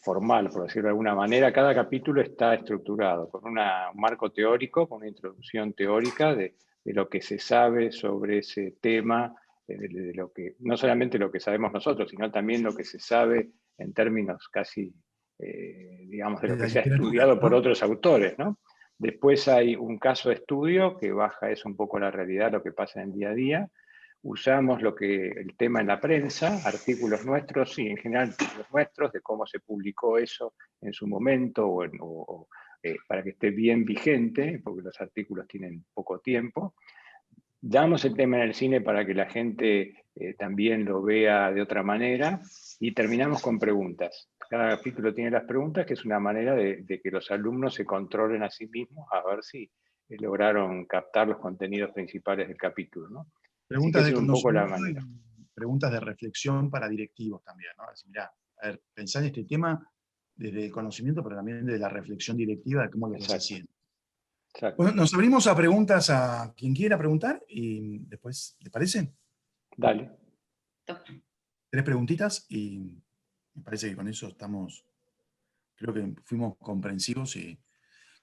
D: formal, por decirlo de alguna manera, cada capítulo está estructurado con un marco teórico, con una introducción teórica de lo que se sabe sobre ese tema, de lo que, no solamente lo que sabemos nosotros, sino también lo que se sabe en términos casi, digamos, de lo que se ha estudiado por otros autores, ¿no? Después hay un caso de estudio que baja eso un poco a la realidad, lo que pasa en el día a día. Usamos el tema en la prensa, artículos nuestros, y en general artículos nuestros, de cómo se publicó eso en su momento, para que esté bien vigente, porque los artículos tienen poco tiempo. Damos el tema en el cine para que la gente también lo vea de otra manera, y terminamos con preguntas. Cada capítulo tiene las preguntas, que es una manera de que los alumnos se controlen a sí mismos, a ver si lograron captar los contenidos principales del capítulo, ¿no?
C: Preguntas de
D: un poco la
C: conocimiento
D: manera.
C: preguntas de reflexión para directivos también, ¿no? Así, mirá, a ver, pensá en este tema desde el conocimiento, pero también de la reflexión directiva de cómo lo estás haciendo.
D: Exacto.
C: Bueno, nos abrimos a preguntas a quien quiera preguntar y después, ¿les parece?
D: Dale.
C: 3 preguntitas y me parece que con eso estamos, creo que fuimos comprensivos y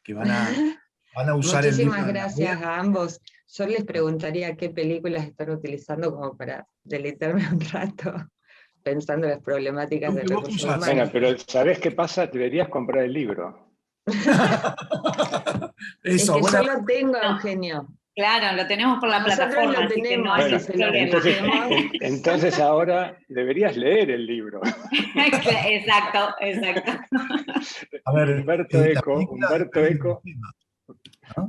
C: que van a usar el libro.
E: Muchísimas gracias a ambos. Yo les preguntaría qué películas están utilizando como para deleitarme un rato, pensando en las problemáticas del recurso humano.
D: Bueno, pero ¿sabés qué pasa? Deberías comprar el libro.
C: Eso,
E: es que yo lo tengo, Eugenio.
A: Claro, lo tenemos por la
E: Nosotros
A: plataforma,
E: lo
A: así que
E: tenemos,
A: no hay
E: si se lo
A: problema.
D: Entonces ahora deberías leer el libro.
A: Exacto, exacto.
C: A ver,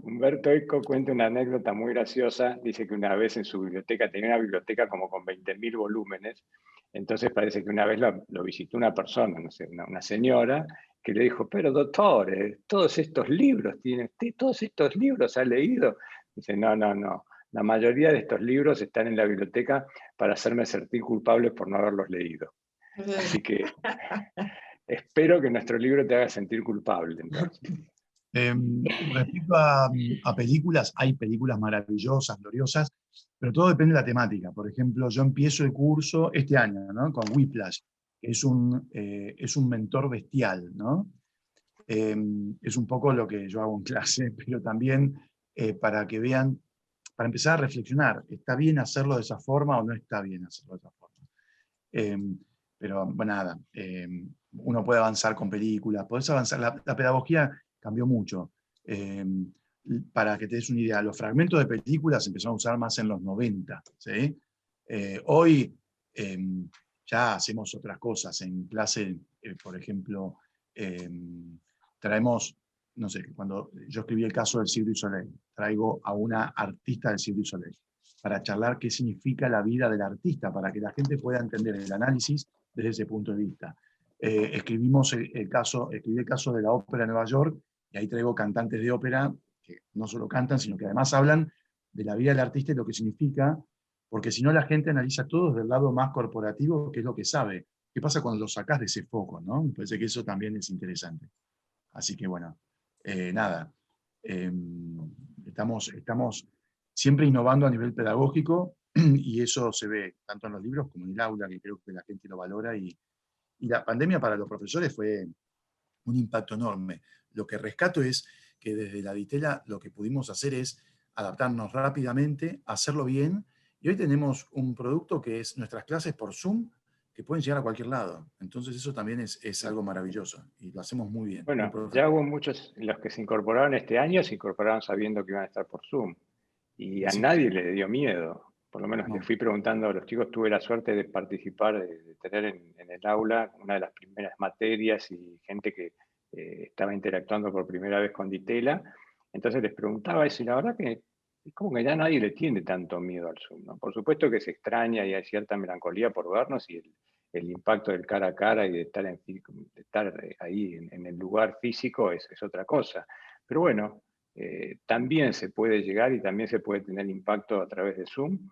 D: Humberto Eco cuenta una anécdota muy graciosa. Dice que una vez en su biblioteca, tenía una biblioteca como con 20.000 volúmenes. Entonces parece que una vez lo visitó una persona, no sé, una señora, que le dijo, pero doctor, todos estos libros tiene usted, todos estos libros ha leído. Dice, no. La mayoría de estos libros están en la biblioteca para hacerme sentir culpable por no haberlos leído. Así que espero que nuestro libro te haga sentir culpable. Entonces.
C: Respecto a películas, hay películas maravillosas, gloriosas, pero todo depende de la temática. Por ejemplo, yo empiezo el curso este año, ¿no? Con Whiplash, que es un mentor bestial, ¿no? Es un poco lo que yo hago en clase, pero también para que vean, para empezar a reflexionar, ¿está bien hacerlo de esa forma o no está bien hacerlo de esa forma? Pero bueno, nada, uno puede avanzar con películas, podés avanzar, la pedagogía cambió mucho. Para que te des una idea, los fragmentos de películas se empezaron a usar más en los 90, ¿sí? Hoy ya hacemos otras cosas. En clase, por ejemplo, traemos, no sé, cuando yo escribí el caso del Cirque du Soleil, traigo a una artista del Cirque du Soleil para charlar qué significa la vida del artista, para que la gente pueda entender el análisis desde ese punto de vista. Escribí el caso de la ópera de Nueva York, y ahí traigo cantantes de ópera que no solo cantan, sino que además hablan de la vida del artista y lo que significa, porque si no la gente analiza todo desde el lado más corporativo, que es lo que sabe. ¿Qué pasa cuando lo sacás de ese foco, ¿no? Me parece que eso también es interesante. Así que bueno, nada. Estamos siempre innovando a nivel pedagógico, y eso se ve tanto en los libros como en el aula, que creo que la gente lo valora, y la pandemia para los profesores fue un impacto enorme. Lo que rescato es que desde la Ditela lo que pudimos hacer es adaptarnos rápidamente, hacerlo bien, y hoy tenemos un producto que es nuestras clases por Zoom, que pueden llegar a cualquier lado. Entonces eso también es algo maravilloso, y lo hacemos muy bien.
D: Bueno,
C: muy
D: ya hubo muchos, los que se incorporaron este año, se incorporaron sabiendo que iban a estar por Zoom, y a nadie le dio miedo. Por lo menos le fui preguntando a los chicos, tuve la suerte de participar, de tener en el aula una de las primeras materias y gente que estaba interactuando por primera vez con Ditela. Entonces les preguntaba eso, y la verdad que es como que ya nadie le tiene tanto miedo al Zoom, ¿no? Por supuesto que se extraña y hay cierta melancolía por vernos, y el impacto del cara a cara y de estar ahí en el lugar físico es otra cosa. Pero bueno, también se puede llegar y también se puede tener impacto a través de Zoom,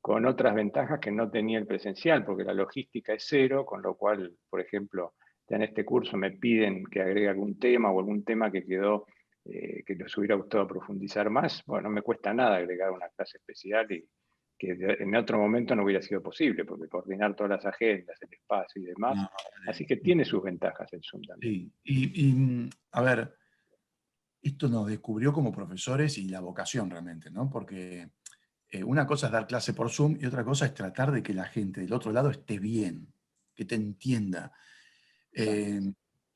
D: con otras ventajas que no tenía el presencial, porque la logística es cero, con lo cual, por ejemplo, ya en este curso me piden que agregue algún tema o algún tema que quedó, que les hubiera gustado profundizar más. Bueno, no me cuesta nada agregar una clase especial, y que en otro momento no hubiera sido posible, porque coordinar todas las agendas, el espacio y demás. Así que tiene sus ventajas el Zoom también.
C: Sí, a ver, esto nos descubrió como profesores y la vocación realmente, ¿no? Porque una cosa es dar clase por Zoom y otra cosa es tratar de que la gente del otro lado esté bien, que te entienda.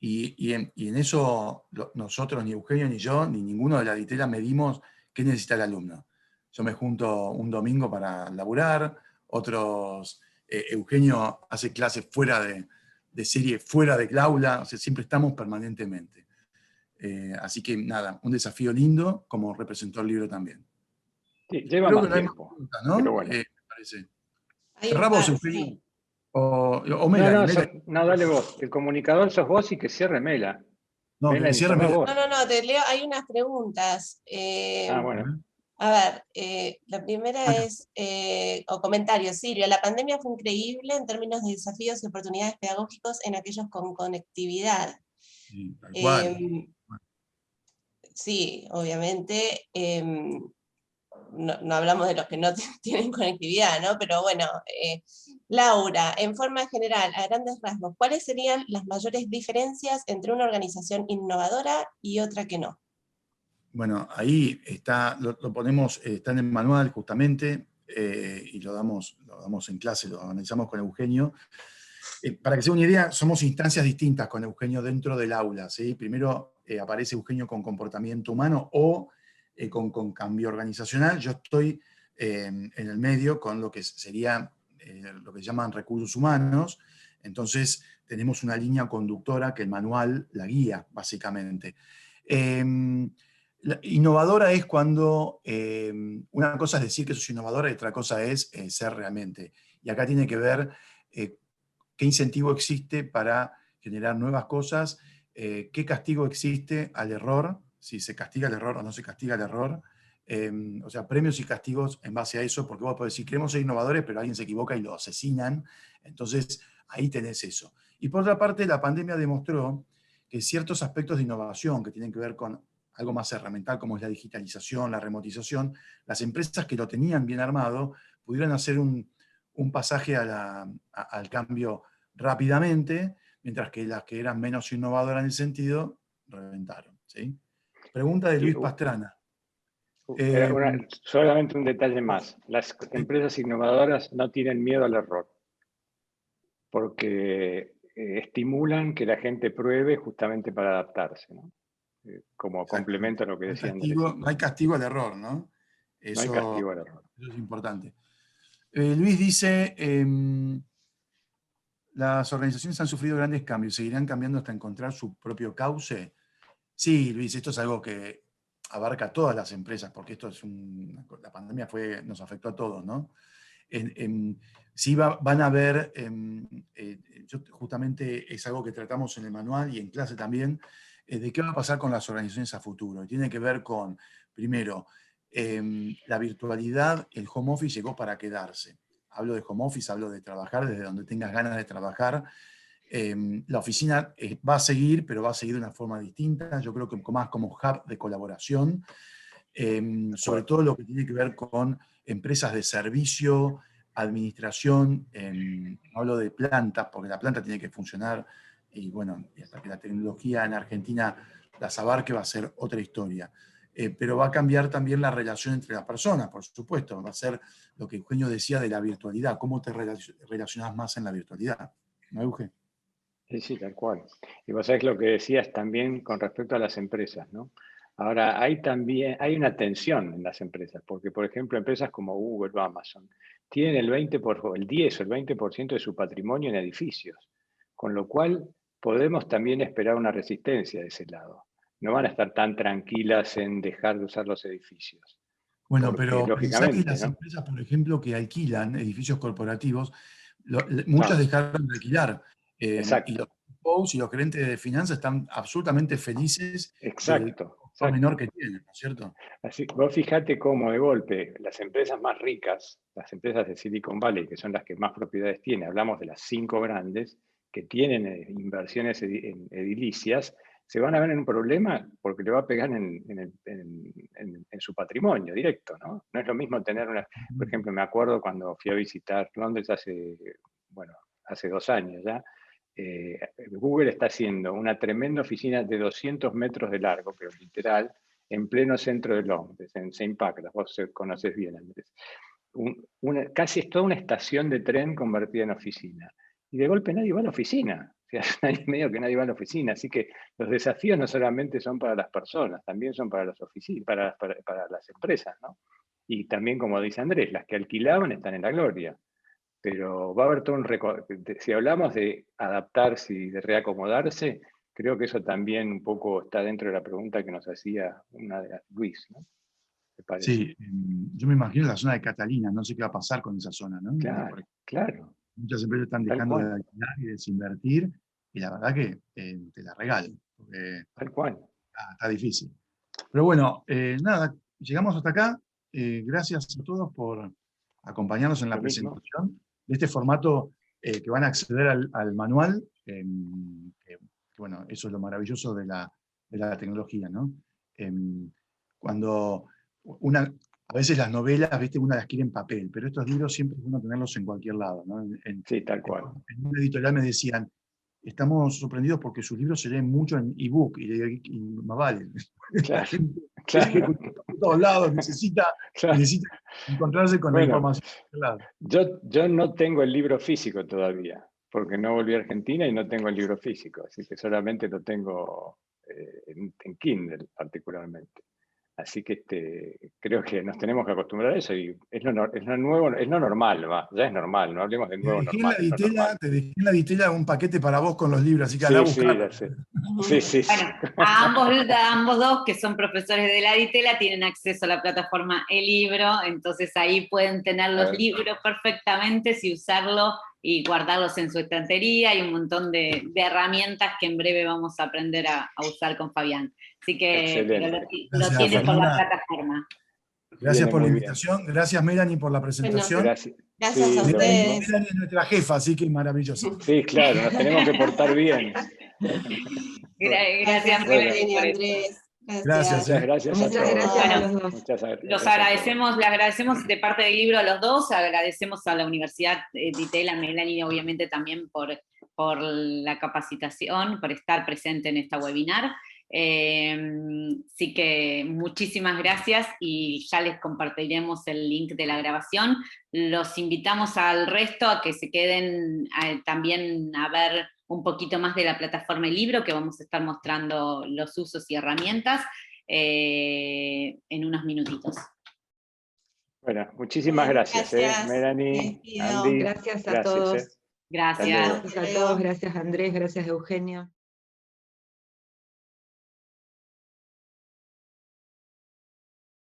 C: Y en eso nosotros, ni Eugenio ni yo, ni ninguno de la Ditela medimos qué necesita el alumno. Yo me junto un domingo para laburar, otros, Eugenio hace clases fuera de serie, fuera del aula, o sea, siempre estamos permanentemente. Así que nada, un desafío lindo, como representó el libro también.
D: Sí, lleva
C: Creo
D: más
C: que no hay
D: tiempo,
C: más preguntas, ¿no?
D: pero bueno.
C: Me parece.
B: Hay
C: Cerramos,
B: un
C: Eugenio.
B: sí.
C: O Melanie.
D: No, dale vos. El comunicador sos vos, y que cierre Mela.
C: No, que
D: Melanie,
C: cierre
D: cerrá
C: Melanie.
D: vos.
B: No, te leo, hay unas preguntas.
D: Bueno.
B: A ver, la primera es, o comentario, Silvia, la pandemia fue increíble en términos de desafíos y oportunidades pedagógicos en aquellos con conectividad.
C: Sí, tal cual.
B: Sí, obviamente, no hablamos de los que no tienen conectividad, ¿no? Pero bueno, Laura, en forma general, a grandes rasgos, ¿cuáles serían las mayores diferencias entre una organización innovadora y otra que no?
C: Bueno, ahí está, lo ponemos, está en el manual justamente, y lo damos en clase, lo analizamos con Eugenio. Para que se den una idea, somos instancias distintas con Eugenio dentro del aula, ¿sí? Primero aparece Eugenio con comportamiento humano o con cambio organizacional. Yo estoy en el medio con lo que sería lo que llaman recursos humanos. Entonces tenemos una línea conductora que el manual la guía, básicamente. Innovadora es cuando una cosa es decir que sos innovadora y otra cosa es ser realmente. Y acá tiene que ver qué incentivo existe para generar nuevas cosas, qué castigo existe al error, si se castiga el error o no se castiga el error. O sea, premios y castigos en base a eso, porque vos podés decir, queremos ser innovadores, pero alguien se equivoca y lo asesinan. Entonces, ahí tenés eso. Y por otra parte, la pandemia demostró que ciertos aspectos de innovación que tienen que ver con algo más herramental como es la digitalización, la remotización, las empresas que lo tenían bien armado pudieron hacer un pasaje al cambio rápidamente, mientras que las que eran menos innovadoras en el sentido, reventaron. ¿Sí? Pregunta de Luis Pastrana.
D: Solamente un detalle más. Las empresas innovadoras no tienen miedo al error, porque estimulan que la gente pruebe justamente para adaptarse, ¿no? Como complemento a lo que decía Andrés.
C: No hay castigo al error, ¿no?
D: No hay castigo al error.
C: Eso es importante. Luis dice, las organizaciones han sufrido grandes cambios, ¿seguirán cambiando hasta encontrar su propio cauce? Sí, Luis, esto es algo que abarca a todas las empresas, porque esto es la pandemia nos afectó a todos, ¿no? Sí van a haber, justamente es algo que tratamos en el manual y en clase también, de qué va a pasar con las organizaciones a futuro. Y tiene que ver con, primero, la virtualidad, el home office llegó para quedarse. Hablo de home office, hablo de trabajar desde donde tengas ganas de trabajar. La oficina va a seguir, pero va a seguir de una forma distinta, yo creo que más como hub de colaboración, sobre todo lo que tiene que ver con empresas de servicio, administración, hablo de plantas, porque la planta tiene que funcionar, y bueno, hasta que la tecnología en Argentina las abarque va a ser otra historia. Pero va a cambiar también la relación entre las personas, por supuesto, va a ser lo que Eugenio decía de la virtualidad, cómo te relacionás más en la virtualidad. ¿No, Eugenio?
D: Sí, tal cual. Y vos sabés lo que decías también con respecto a las empresas, ¿no? Ahora, hay una tensión en las empresas, porque, por ejemplo, empresas como Google o Amazon tienen el 10 o el 20% de su patrimonio en edificios, con lo cual podemos también esperar una resistencia de ese lado. No van a estar tan tranquilas en dejar de usar los edificios.
C: Bueno,
D: Porque,
C: pero pensá que las
D: ¿no?
C: empresas, por ejemplo, que alquilan edificios corporativos, muchas dejaron de alquilar. Y los CEOs y los gerentes de finanzas están absolutamente felices del costo menor que tienen, ¿no es cierto?
D: Así, vos fijate cómo de golpe las empresas más ricas, las empresas de Silicon Valley, que son las que más propiedades tienen, hablamos de las 5 grandes, que tienen inversiones edilicias, se van a ver en un problema porque le va a pegar en su patrimonio directo, ¿no? No es lo mismo tener por ejemplo, me acuerdo cuando fui a visitar Londres hace 2 años ya, Google está haciendo una tremenda oficina de 200 metros de largo, pero literal, en pleno centro de Londres, en St. Pancras, vos conoces bien, Andrés. Casi es toda una estación de tren convertida en oficina. Y de golpe nadie va a la oficina. O sea, hay medio que nadie va a la oficina. Así que los desafíos no solamente son para las personas, también son para las oficinas, para las empresas, ¿no? Y también, como dice Andrés, las que alquilaban están en la gloria. Pero va a haber todo un recorrido. Si hablamos de adaptarse y de reacomodarse, creo que eso también un poco está dentro de la pregunta que nos hacía una de las Luis, ¿no? ¿Te parece?
C: Sí, yo me imagino la zona de Catalina, no sé qué va a pasar con esa zona, ¿no?
D: Claro, claro.
C: Muchas empresas están dejando de alquilar y desinvertir, y la verdad que te la regalo, porque
D: tal cual.
C: Está difícil. Pero bueno, nada, llegamos hasta acá. gracias a todos por acompañarnos en la
D: Lo mismo.
C: presentación de este formato que van a acceder al manual. Bueno, eso es lo maravilloso de la tecnología, ¿no? Cuando a veces las novelas, ¿viste? Una las quiere en papel, pero estos libros siempre es bueno tenerlos en cualquier lado, ¿no?
D: Sí, tal cual.
C: En una editorial me decían, estamos sorprendidos porque sus libros se leen mucho en ebook, y más vale.
D: Claro,
C: Tiene que
D: claro,
C: por todos lados, necesita
D: claro.
C: encontrarse con la
D: Bueno,
C: información. Claro.
D: yo no tengo el libro físico todavía, porque no volví a Argentina y no tengo el libro físico, así que solamente lo tengo en Kindle particularmente. Así que creo que nos tenemos que acostumbrar a eso y es lo nuevo, es lo normal, ya es normal, no hablemos de nuevo normal, es lo normal.
C: Te dejé en la vitela un paquete para vos con los libros, así que
D: Sí,
C: andá a
D: sí,
C: buscar.
D: ya sé. Sí, sí, sí.
A: Bueno, a ambos dos, que son profesores de la Ditela, tienen acceso a la plataforma eLibro, entonces ahí pueden tener los libros perfectamente, y usarlo y guardarlos en su estantería, y un montón de herramientas que en breve vamos a aprender a usar con Fabián. Así que pero lo
C: Gracias,
A: tienen por la
C: Fernanda.
A: plataforma.
C: Gracias
D: Viene
C: por la
D: muy bien.
C: invitación, gracias Melanie por la presentación.
D: Gracias.
B: Gracias
D: Sí,
B: a
D: lo
B: ustedes.
D: mismo.
C: Melanie es nuestra jefa, así que es maravilloso.
D: Sí, claro, nos tenemos que portar bien.
A: Gracias,
D: Bueno.
A: Melanie, por eso.
B: Andrés.
C: Gracias.
D: Muchas gracias a
E: Muchas
D: todos.
E: gracias a
A: Bueno,
E: los dos.
D: Muchas gracias
A: Los
D: a todos.
A: agradecemos, le agradecemos de parte del libro a los dos, agradecemos a la Universidad Ditela, a Melanie obviamente también por la capacitación, por estar presente en esta webinar. Así que muchísimas gracias y ya les compartiremos el link de la grabación. Los invitamos al resto a que se queden también a ver un poquito más de la plataforma eLibro, que vamos a estar mostrando los usos y herramientas en unos minutitos.
D: Bueno, muchísimas gracias, Melanie,
B: Me despido.
D: Andy.
E: Gracias a todos.
A: Gracias.
E: Gracias a todos, gracias Andrés, gracias Eugenio.